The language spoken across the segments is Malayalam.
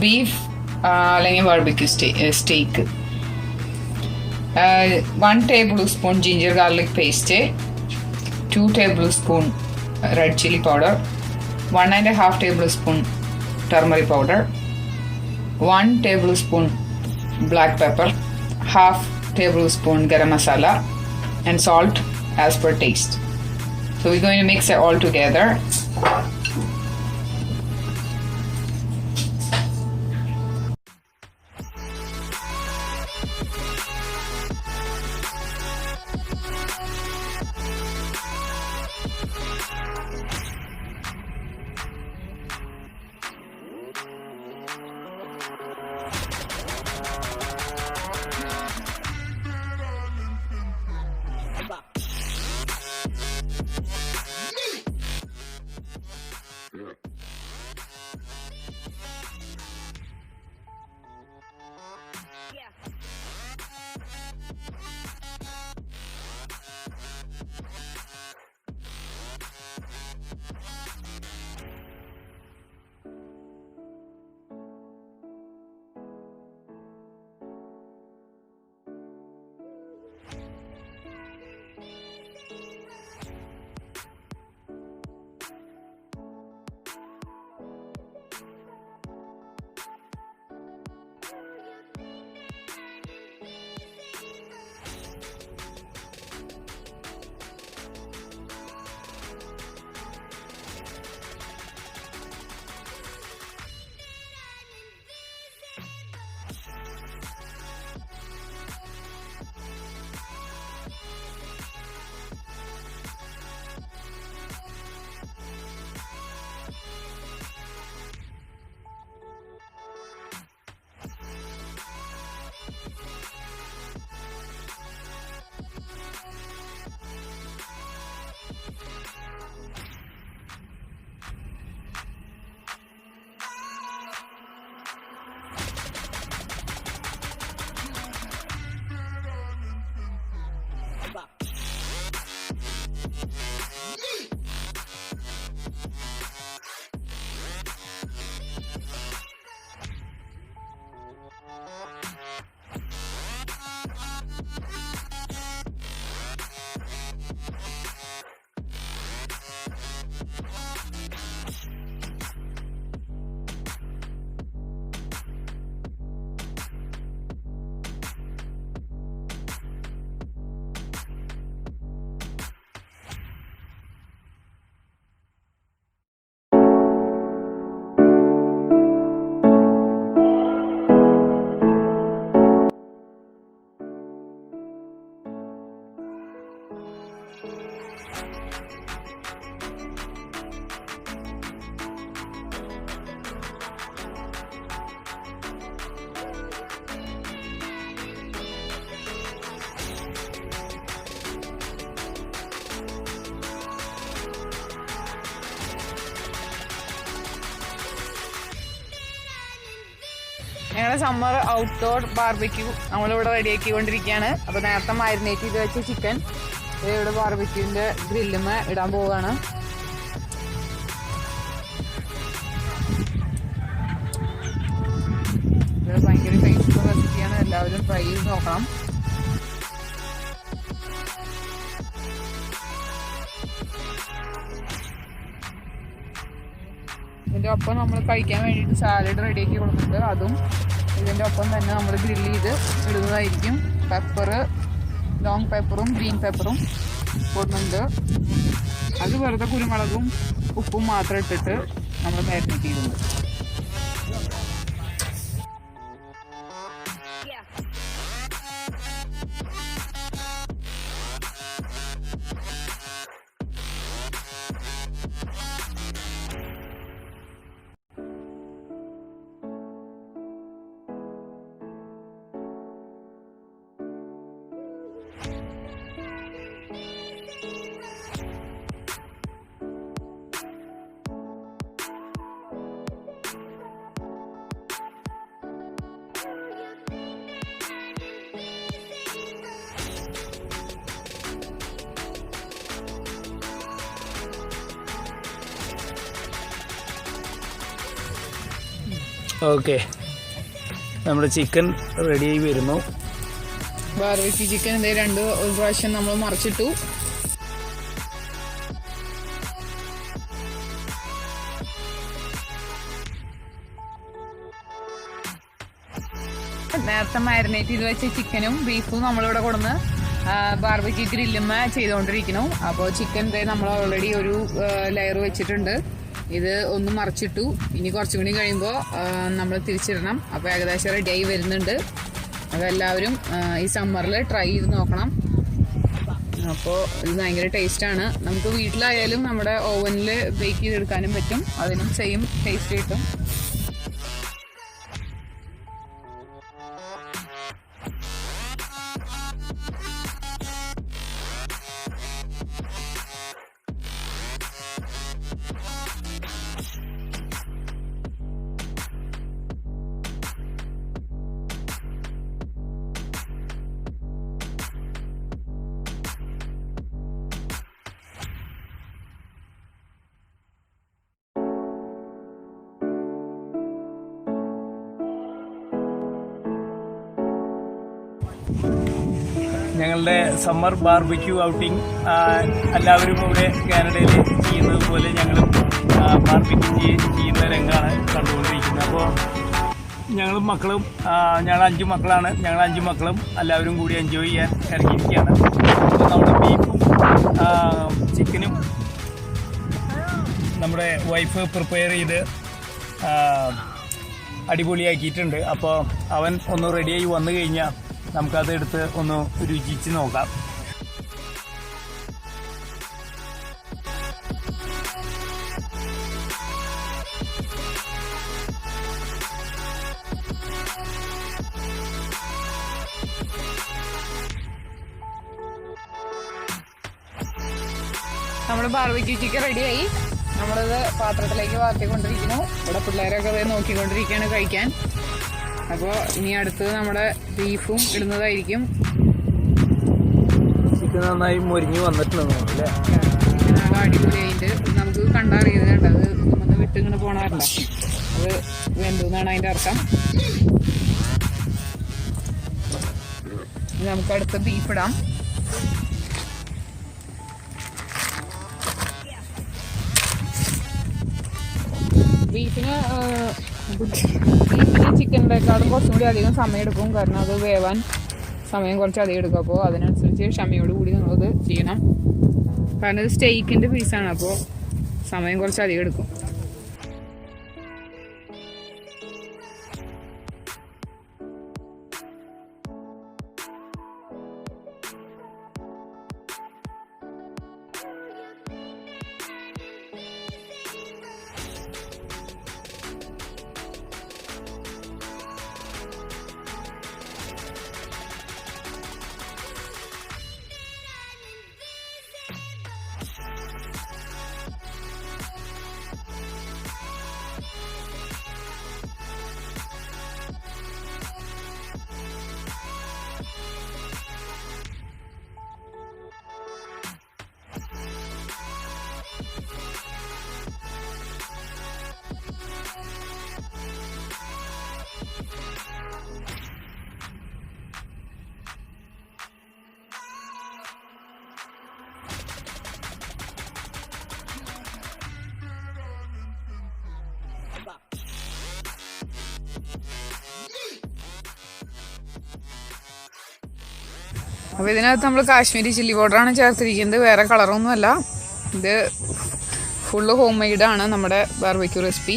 beef അല്ലെങ്കിൽ barbecue steak. 1 tablespoon ginger garlic paste, 2 tablespoon red chili powder, 1.5 tablespoon turmeric powder, 1 tablespoon black pepper, half tablespoon garam masala, and salt as per taste. So we're going to mix it all together. ഞങ്ങളുടെ സമ്മർ ഔട്ട്ഡോർ ബാർബിക്യൂ നമ്മളിവിടെ റെഡിയാക്കിക്കൊണ്ടിരിക്കുകയാണ്. അപ്പോൾ നേരത്തെ മാരിനേറ്റ് ചെയ്ത് വെച്ച ചിക്കൻ ഇവിടെ ബാർബിക്യൂവിൻ്റെ ഗ്രില്ലുമ ഇടാൻ പോവുകയാണ്. ഇത് ഭയങ്കര ടേസ്റ്റുള്ള റെസിപ്പിയാണ്, എല്ലാവരും ട്രൈ ചെയ്ത് നോക്കണം. ഇതിൻ്റെ ഒപ്പം നമ്മൾ കഴിക്കാൻ വേണ്ടിയിട്ട് സാലഡ് റെഡിയാക്കി കൊടുക്കുന്നുണ്ട്. അതും ഇതിൻ്റെ ഒപ്പം തന്നെ നമ്മൾ ഗ്രില്ല് ചെയ്ത് ഇടുന്നതായിരിക്കും. പെപ്പറ്, ലോങ് പെപ്പറും ഗ്രീൻ പെപ്പറും കൊടുക്കുന്നുണ്ട്. അത് വെറുതെ കുരുമുളകും ഉപ്പും മാത്രം ഇട്ടിട്ട് നമ്മൾ മാരിനേറ്റ് ചെയ്യുന്നുണ്ട്. ഓക്കെ, നമ്മുടെ ചിക്കൻ റെഡിയായി വരുന്നു. ബാർബിക്യൂ ചിക്കൻ ഒരു പ്രാവശ്യം നമ്മൾ മറിച്ചിട്ടു. നേരത്തെ മാരിനേറ്റ് ചെയ്ത് വെച്ച ചിക്കനും ബീഫും നമ്മളിവിടെ കൊടുന്ന് ബാർബിക്യൂ ഗ്രില്ലുമ്മ ചെയ്തുകൊണ്ടിരിക്കുന്നു. അപ്പോൾ ചിക്കൻ നമ്മൾ ഓൾറെഡി ഒരു ലെയർ വെച്ചിട്ടുണ്ട്. ഇത് ഒന്ന് മറിച്ചിട്ടു. ഇനി കുറച്ചും കൂടി കഴിയുമ്പോൾ നമ്മൾ തിരിച്ചിടണം. അപ്പോൾ ഏകദേശം റെഡിയായി വരുന്നുണ്ട്. അപ്പോൾ എല്ലാവരും ഈ സമ്മറിൽ ട്രൈ ചെയ്ത് നോക്കണം. അപ്പോൾ ഇത് ഭയങ്കര ടേസ്റ്റാണ്. നമുക്ക് വീട്ടിലായാലും നമ്മുടെ ഓവനിൽ ബേക്ക് ചെയ്തെടുക്കാനും പറ്റും. അതിനും സെയിം ടേസ്റ്റ് കിട്ടും. ഞങ്ങളുടെ സമ്മർ ബാർബിക്യൂ ഔട്ടിങ് എല്ലാവരും ഇവിടെ കാനഡയിൽ ചെയ്യുന്നത് പോലെ ഞങ്ങളും ബാർബിക്യൂ ചെയ്യുന്ന രംഗമാണ് കണ്ടുകൊണ്ടിരിക്കുന്നത്. അപ്പോൾ ഞങ്ങളും മക്കളും, ഞങ്ങൾ 5 മക്കളാണ്, ഞങ്ങൾ 5 മക്കളും എല്ലാവരും കൂടി എൻജോയ് ചെയ്യാൻ ഇറങ്ങിയിരിക്കുകയാണ്. അപ്പോൾ നമ്മുടെ ബീഫും ചിക്കനും നമ്മുടെ വൈഫ് പ്രിപ്പയർ ചെയ്ത് അടിപൊളിയാക്കിയിട്ടുണ്ട്. അപ്പോൾ അവൻ ഒന്ന് റെഡിയായി വന്നു കഴിഞ്ഞാൽ നമുക്കത് എടുത്ത് ഒന്ന് രുചിച്ച് നോക്കാം. നമ്മുടെ ബാർബിക്യൂ ചിക്കൻ റെഡിയായി. നമ്മളത് പാത്രത്തിലേക്ക് വാർത്തിക്കൊണ്ടിരിക്കുന്നു. ഇവിടെ പിള്ളേരൊക്കെ അത് നോക്കിക്കൊണ്ടിരിക്കുകയാണ് കഴിക്കാൻ. അപ്പോൾ ഇനി അടുത്തത് നമ്മുടെ ബീഫും ഇടുന്നതായിരിക്കും. ചിക്കൻ നന്നായി മൊരിഞ്ഞ് വന്നിട്ടുണ്ടല്ലേ? അടിപൊളിയായിട്ട് നമുക്ക് കണ്ടറിയുന്നുണ്ട്. അത് ഒന്ന് വിട്ടിങ്ങനെ പോണാറില്ല. അത് വെന്തുന്നാണ് അതിൻ്റെ അർത്ഥം. നമുക്ക് അടുത്ത ബീഫ് ഇടാം. ബീഫിന് ചിക്കനിലേക്കാളും കുറച്ചും കൂടി അധികം സമയം എടുക്കും. കാരണം അത് വേവാൻ സമയം കുറച്ച് അധികം എടുക്കും. അപ്പോൾ അതിനനുസരിച്ച് ക്ഷമയോട് കൂടി നമ്മളത് ചെയ്യണം. കാരണം ഇത് സ്റ്റേക്കിൻ്റെ പീസാണ്. അപ്പോൾ സമയം കുറച്ച് അധികം എടുക്കും. അപ്പോൾ ഇതിനകത്ത് നമ്മൾ കാശ്മീരി ചില്ലി പൗഡറാണ് ചേർത്തിരിക്കുന്നത്. വേറെ കളറൊന്നുമല്ല. ഇത് ഫുള്ള് ഹോം മെയ്ഡാണ് നമ്മുടെ ബാർബിക്യൂ റെസിപ്പി.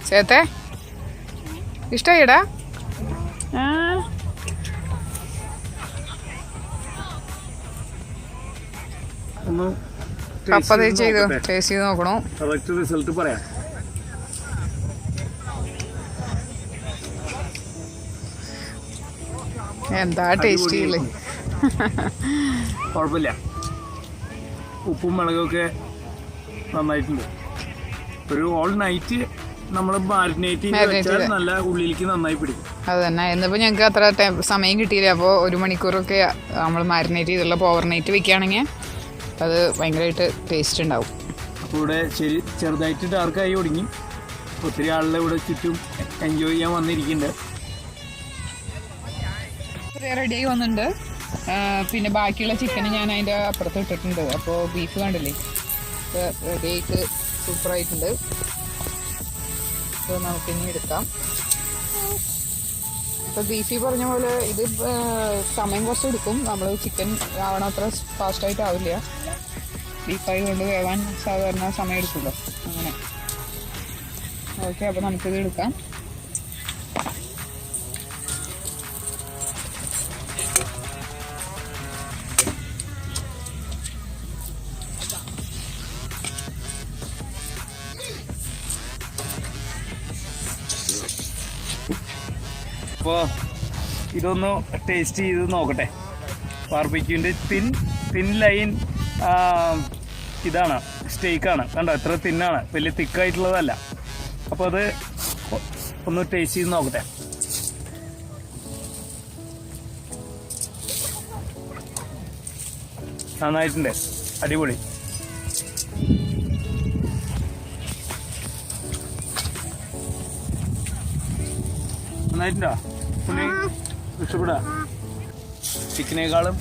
ചേത്തേ ഇഷ്ടമായിടാ? കപ്പ തേച്ച് ചെയ്തു ടേസ്റ്റ് ചെയ്ത് നോക്കണോ? റിസൾട്ട് പറയാം. എന്താ ടേസ്റ്റ് ചെയ്യില്ലേ? കുഴപ്പമില്ല. ഉപ്പും മുളകൊക്കെ നന്നായിട്ടുണ്ട്. ഒരു ഓൾ നൈറ്റ് നമ്മൾ മാരിനേറ്റ് ചെയ്ത് നല്ല ഉള്ളിലേക്ക് നന്നായി പിടിക്കും. അത് തന്നെ. എന്നിപ്പോൾ ഞങ്ങൾക്ക് അത്ര സമയം കിട്ടിയില്ല. അപ്പോൾ 1 മണിക്കൂറൊക്കെ നമ്മൾ മാരിനേറ്റ് ചെയ്തുള്ള ഓവർ നൈറ്റ് വെക്കുകയാണെങ്കിൽ അത് ഭയങ്കരമായിട്ട് ടേസ്റ്റ് ഉണ്ടാവും. ഇവിടെ ചെറുതായിട്ട് ഡാർക്കായി ഒടുങ്ങി. ഒത്തിരി ആളുകൾ ഇവിടെ ചുറ്റും എൻജോയ് ചെയ്യാൻ വന്നിരിക്കുന്നുണ്ട്. റെഡിയായി വന്നിട്ടുണ്ട്. പിന്നെ ബാക്കിയുള്ള ചിക്കൻ ഞാൻ അതിൻ്റെ അപ്പുറത്ത് ഇട്ടിട്ടുണ്ട്. അപ്പോൾ ബീഫ് കണ്ടില്ലേ, റെഡി ആയിട്ട് സൂപ്പറായിട്ടുണ്ട്. അപ്പോൾ നമുക്കിനി എടുക്കാം. ഇപ്പോൾ ബീഫി പറഞ്ഞ പോലെ ഇത് സമയം കുറച്ച് എടുക്കും. നമ്മൾ ചിക്കൻ ആവണം അത്ര ഫാസ്റ്റായിട്ട് ആവില്ല. ബീഫായി കൊണ്ട് വേവാൻ സാധാരണ സമയം എടുക്കുമല്ലോ, അങ്ങനെ. ഓക്കെ, അപ്പോൾ നമുക്കിത് എടുക്കാം. അപ്പോൾ ഇതൊന്ന് ടേസ്റ്റ് ചെയ്ത് നോക്കട്ടെ. ബാർബിക്യൂവിൻ്റെ തിൻ ലൈൻ ഇതാണ്, സ്റ്റേക്കാണ്. കണ്ടോ, എത്ര തിന്നാണ്, വലിയ തിക്കായിട്ടുള്ളതല്ല. അപ്പോൾ അത് ഒന്ന് ടേസ്റ്റ് ചെയ്ത് നോക്കട്ടെ. നന്നായിട്ടുണ്ട്, അടിപൊളി. നന്നായിട്ടുണ്ടോ? പുള്ളി ഇഷ്ടപ്പെടാ? ചിക്കനേക്കാളും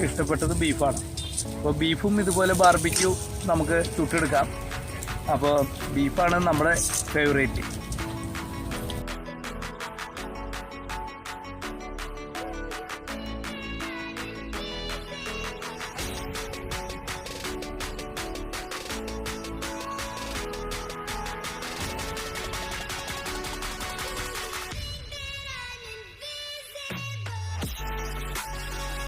ഇഷ്ടപ്പെട്ടത് ബീഫാണ്. അപ്പോൾ ബീഫും ഇതുപോലെ ബാർബിക്യൂ നമുക്ക് ചുട്ടെടുക്കാം. അപ്പോൾ ബീഫാണ് നമ്മുടെ ഫേവറേറ്റ്.